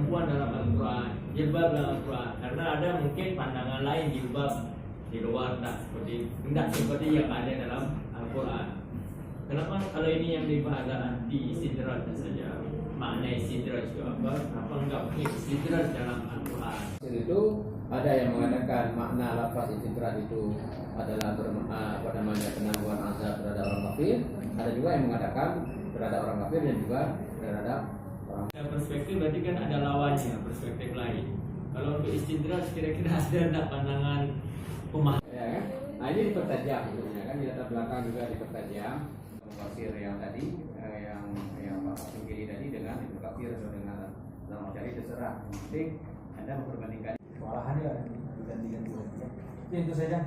perempuan dalam Al-Quran, jilbab dalam Al-Quran, karena ada mungkin pandangan lain jilbab di luar tidak seperti yang ada dalam Al-Quran. Kenapa kalau ini yang dibahas di istidraj saja, makna istidraj itu apa? Kenapa enggak pakai istidraj dalam Al-Quran? Itu ada yang mengatakan makna lafaz istidraj itu adalah penangguhan azab terhadap orang kafir. Ada juga yang mengatakan terhadap orang kafir dan juga terhadap orang. Perspektif berarti kan ada lawannya, perspektif lain. Kalau untuk istidraj kira-kira ada pandangan pemahaman? Ya kan? Nah ini dipertajam sebenarnya kan, di latar belakang juga dipertajam. Kafir yang tadi, yang Pak Sugiri tadi dengan itu kafir atau dengan dalam jadi terserah. Yang penting Anda memperbandingkan. Kewalahan ya diganti-ganti. Itu saja.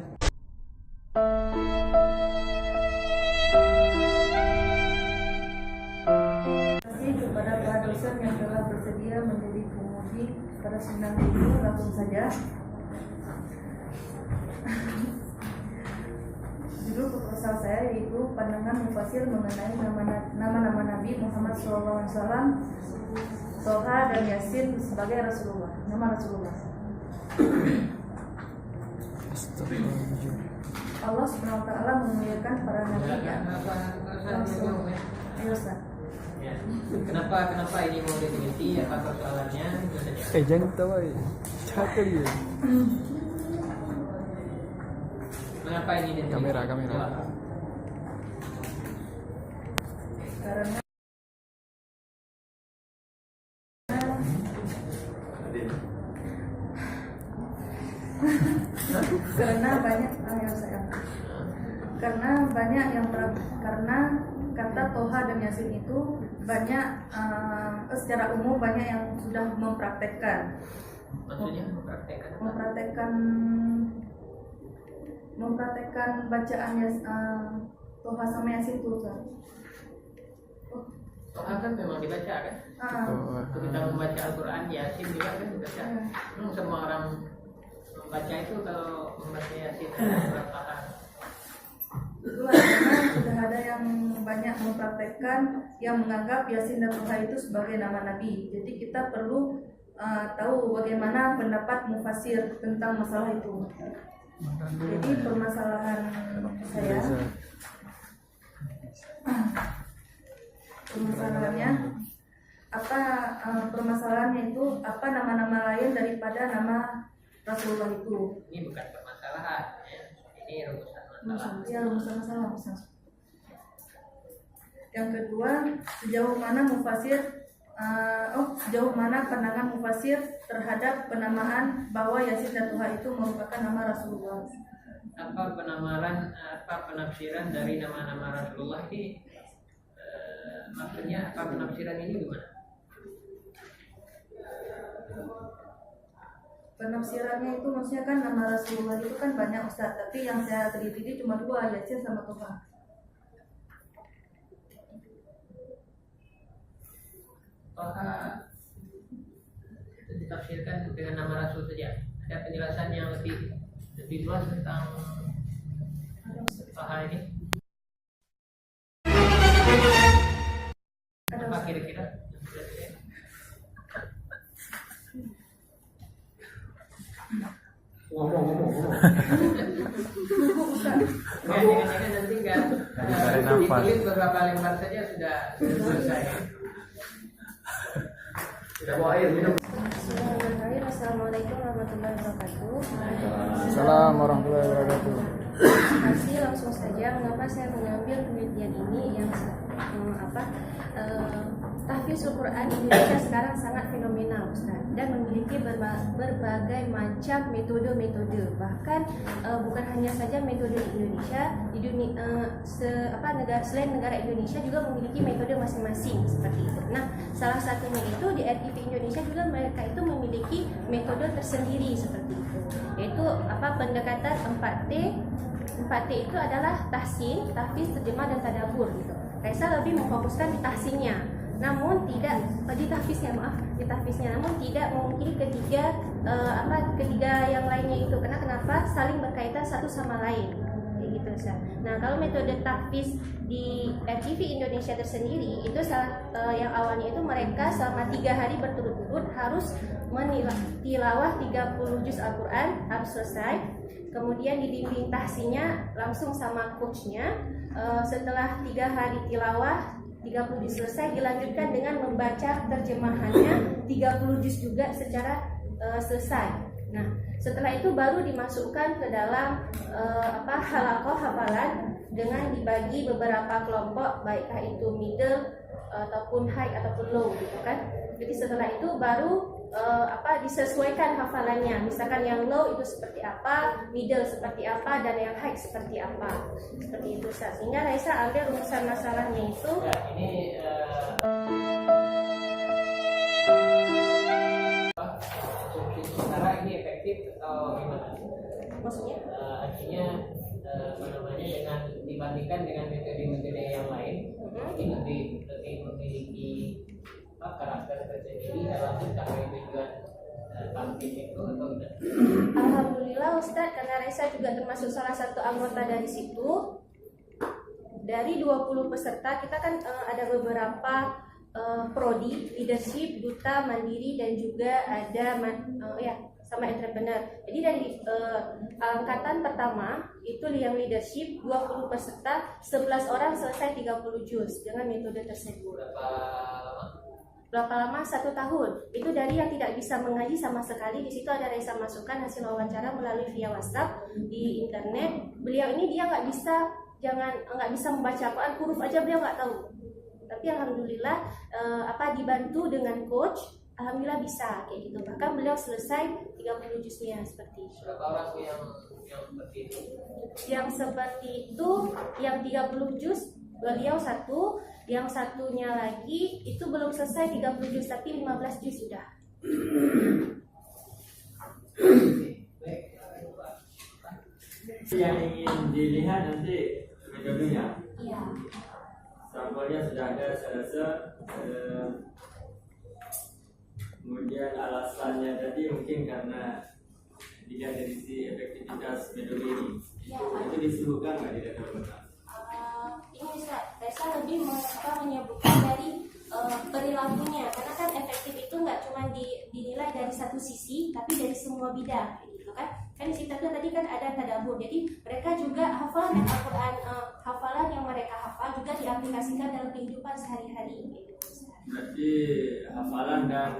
Terima kasih kepada para dosen yang telah bersedia menjadi penguji pada seminar ini. Langsung saja. Judul proposal saya yaitu pandangan mufasir mengenai nama-nama Nabi Muhammad SAW, Toha dan Yasin sebagai Rasulullah, nama Rasulullah. Allah Subhanahu wa taala memuliakan para nabi. Ayo Ustaz. Kenapa ini mau diteliti? Apa persoalannya? Jangan tahu. Cakap dia. Mengapa ini diteliti? Kamera. karena kata Toha dan Yasin itu banyak secara umum banyak yang sudah mempraktekkan. Maksudnya mempraktekkan bacaan Toha sama Yasin itu. Toha kan memang dibaca kan? Kita membaca Al-Quran, Yasin juga kan dibaca. Semua orang membaca itu kalau membaca Yasin berapa? Itulah karena sudah ada yang banyak mempraktekkan yang menganggap Yasin dan Toha itu sebagai nama Nabi. Jadi kita perlu tahu bagaimana pendapat mufasir tentang masalah itu. Jadi permasalahan saya, permasalahannya itu apa nama-nama lain daripada nama Rasulullah itu? Ini bukan permasalahan, ya. Ini rumusan masalah. Ya, rumusan masalah. Yang kedua, sejauh mana pandangan mufasir terhadap penamaan bahwa Yasin dan Toha itu merupakan nama Rasulullah. Apa penafsiran dari nama-nama Rasulullah ini? Maksudnya apa penafsiran ini gimana? Penafsirannya itu maksudnya kan nama Rasulullah itu kan banyak Ustaz, tapi yang saya teliti cuma dua, Yasin sama Toha. Toha ditafsirkan dengan nama Rasul saja. Ada penjelasan yang lebih luas tentang Toha ini? Apa kira-kira? Ngomong. Jangan nanti enggak. Ditulis beberapa lembar saja sudah selesai. Tidak bawa air minum. Assalamualaikum warahmatullahi wabarakatuh. Assalamualaikum warahmatullahi wabarakatuh. Terima kasih, langsung saja mengapa saya mengambil penelitian ini yang tahfiz Al-Quran Indonesia sekarang sangat fenomenal Ustaz, dan memiliki berbagai macam metode. Bahkan bukan hanya saja metode di Indonesia, di dunia selain negara Indonesia juga memiliki metode masing-masing seperti itu. Nah, salah satunya itu di RTV Indonesia juga mereka itu memiliki metode tersendiri seperti itu, yaitu pendekatan 4T. 4T itu adalah tahsin, tahfiz, terjemah dan tadabbur gitu. Kaisar lebih memfokuskan di tahsinnya, namun tidak di tahfiznya, namun tidak memungkiri ketiga yang lainnya itu. Karena kenapa? Saling berkaitan satu sama lain. gitu Ustaz. Nah, kalau metode tahfiz di FGV Indonesia tersendiri itu yang awalnya itu mereka selama 3 hari berturut-turut harus tilawah 30 juz Al-Quran harus selesai. Kemudian dibimbing tahsinya langsung sama coachnya. Setelah 3 hari tilawah 30 juz selesai, dilanjutkan dengan membaca terjemahannya 30 juz juga secara selesai. Nah, setelah itu baru dimasukkan ke dalam halaqah hafalan dengan dibagi beberapa kelompok, baiklah itu middle ataupun high ataupun low gitu kan. Jadi setelah itu baru disesuaikan hafalannya. Misalkan yang low itu seperti apa, middle seperti apa, dan yang high seperti apa. Seperti itu Ustaz. Sehingga Raisa ambil rumusan masalahnya itu. Ya, ini sementara ini efektif atau gimana? Maksudnya? Artinya dengan dibandingkan dengan metode-metode yang lain, ini lebih memiliki karakter tersendiri dalam mencapai tujuan tampil itu atau tidak? Alhamdulillah Ustadz, karena Reza juga termasuk salah satu anggota dari situ. Dari 20 peserta kita kan ada beberapa prodi, leadership, duta, mandiri, dan juga ada sama entrepreneur. Jadi dari angkatan pertama itu yang leadership 20 peserta, 11 orang selesai 30 juz dengan metode tersebut. Berapa lama? 1 tahun. Itu dari yang tidak bisa mengaji sama sekali. Di situ ada Reza masukkan hasil wawancara melalui via WhatsApp di internet. Beliau ini dia nggak bisa membaca Quran, huruf aja beliau nggak tahu. Tapi alhamdulillah dibantu dengan coach, alhamdulillah bisa kayak gitu. Bahkan beliau selesai 30 juznya seperti itu. Berapa orang yang seperti itu? Yang seperti itu, yang 30 juz beliau satu, yang satunya lagi itu belum selesai 30 juz tapi 15 juz sudah. Yang ingin dilihat nanti metodenya. Iya. Sampelnya sudah ada, saya rasa. Kemudian alasannya tadi mungkin karena dilihat dari sisi efektivitas metode ini. Ya. Itu disebutkan nggak di data? Ini bisa Reza lebih menyebutkan dari perilakunya, karena kan efektif itu nggak cuma dinilai dari satu sisi, tapi dari semua bidang, gitu kan? Kan di situ tadi kan ada tadabbur, jadi mereka juga hafalan Al-Quran, hafalan yang mereka hafal juga diaplikasikan dalam kehidupan sehari-hari. Gitu. Berarti hafalan dan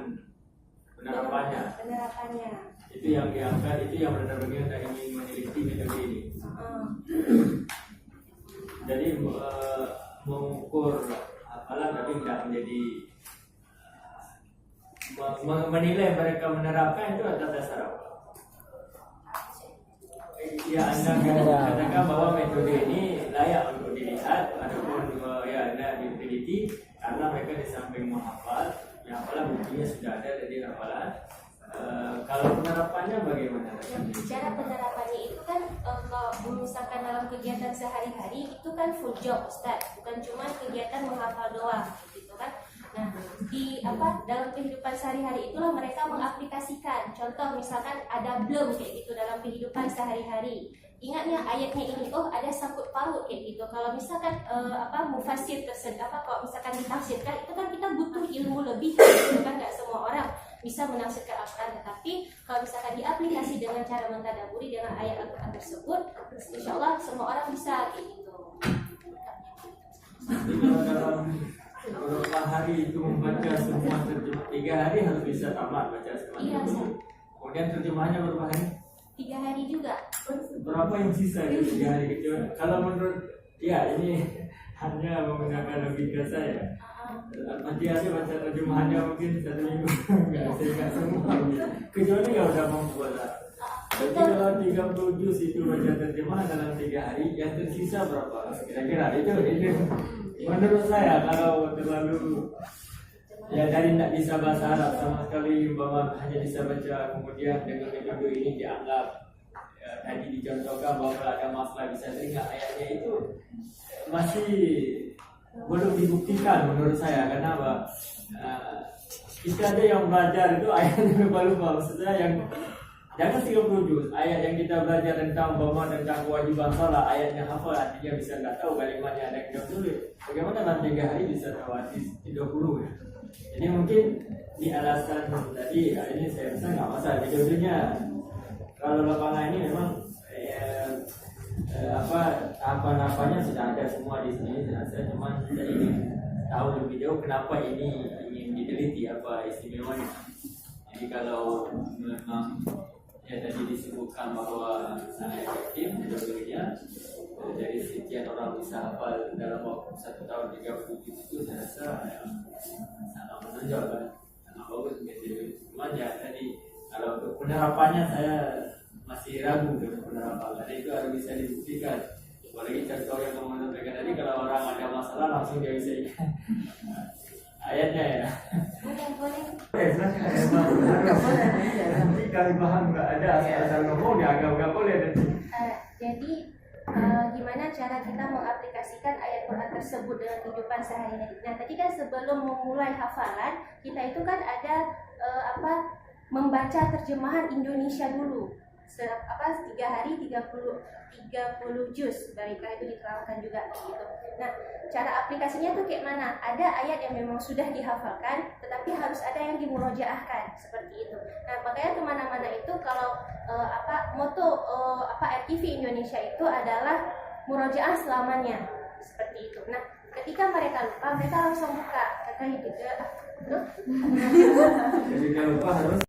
penerapannya. Penerapannya. Itu yang diangkat, itu yang benar-benar ingin meneliti metode ini. Jadi mengukur hafalan tapi tidak menjadi menilai mereka menerapkan itu atas dasar apa? Ya, Anda katakan bahwa metode ini layak untuk dilihat ataupun diteliti karena mereka di samping menghafal, yang hafalan buktinya sudah ada dari hafalan. Kalau penerapannya bagaimana? Cara penerapannya itu kan kalau misalkan dalam kegiatan sehari-hari itu kan full job Ustaz, bukan cuma kegiatan menghafal doang gitu kan. Nah, dalam kehidupan sehari-hari itulah mereka mengaplikasikan. Contoh misalkan ada belum kayak gitu dalam kehidupan sehari-hari. Ingatnya ayatnya ini, ada sangkut paut kayak gitu. Kalau misalkan mufasir kalau misalkan ditafsirkan itu kan kita butuh ilmu lebih gitu kan, nggak semua orang bisa menafsirkan Al-Quran, tetapi kalau misalkan diaplikasi dengan cara mentadaburi dengan ayat Al-Quran tersebut, insya Allah semua orang bisa kayak gitu. Dalam beberapa hari itu membaca semua terjemah, 3 hari harus bisa tamat baca semua. Iya, kemudian terjemahannya berapa hari? 3 hari juga. Berapa yang sisa itu 3 hari kecil? Kalau menurut ini hanya menggunakan logika saya. Hati-hati baca terjemahannya mungkin 1 minggu nggak semua. Kecuali nggak udah membuat. Jadi kalau 30 juz itu baca terjemahan dalam 3 hari, yang tersisa berapa? Kira-kira itu menurut saya kalau terlalu dari tidak bisa bahasa Arab sama sekali, hanya bisa baca, kemudian dengan metode ini dianggap tadi dicontohkan bahwa kalau ada masalah bisa teringat ayatnya, itu masih belum dibuktikan menurut saya. Karena kita ada yang belajar itu ayatnya lupa-lupa, maksudnya yang Jangan 30 juz. Ayat yang kita belajar tentang tentang kewajiban salat, ayatnya hafal, artinya bisa nggak tahu kalimatnya ada yang sulit. Bagaimana dalam 3 hari bisa tahu arti 30 ya? Jadi mungkin di alasan tadi ini saya rasa nggak masalah. Videonya kalau lapangan ini memang apa-apanya sudah ada semua di sini. Saya cuma ingin tahu lebih jauh kenapa ini ingin diteliti apa istimewanya. Jadi kalau memang ya tadi disebutkan bahwa sangat efektif metodenya, dari sekian orang bisa hafal dalam waktu 1 tahun 30 juz itu saya rasa sangat menonjol kan, sangat bagus metode. Cuman ya tadi kalau untuk penerapannya saya masih ragu dengan penerapan. Jadi itu harus bisa dibuktikan. Apalagi contoh yang kamu sampaikan tadi, kalau orang ada masalah langsung dia bisa ingat ayatnya ya. Boleh. Nanti kali paham nggak ada asal ngomong ya agak boleh nanti. Jadi gimana cara kita mengaplikasikan ayat Quran tersebut dengan kehidupan sehari-hari. Nah tadi kan sebelum memulai hafalan kita itu kan ada membaca terjemahan Indonesia dulu. 3 hari 30 juz, baiklah itu diterangkan juga gitu. Nah, cara aplikasinya tuh kayak mana? Ada ayat yang memang sudah dihafalkan, tetapi harus ada yang dimurojaahkan seperti itu. Nah, makanya kemana-mana itu kalau moto RTV Indonesia itu adalah murojaah selamanya seperti itu. Nah, ketika mereka lupa, mereka langsung buka. Ketika lupa harus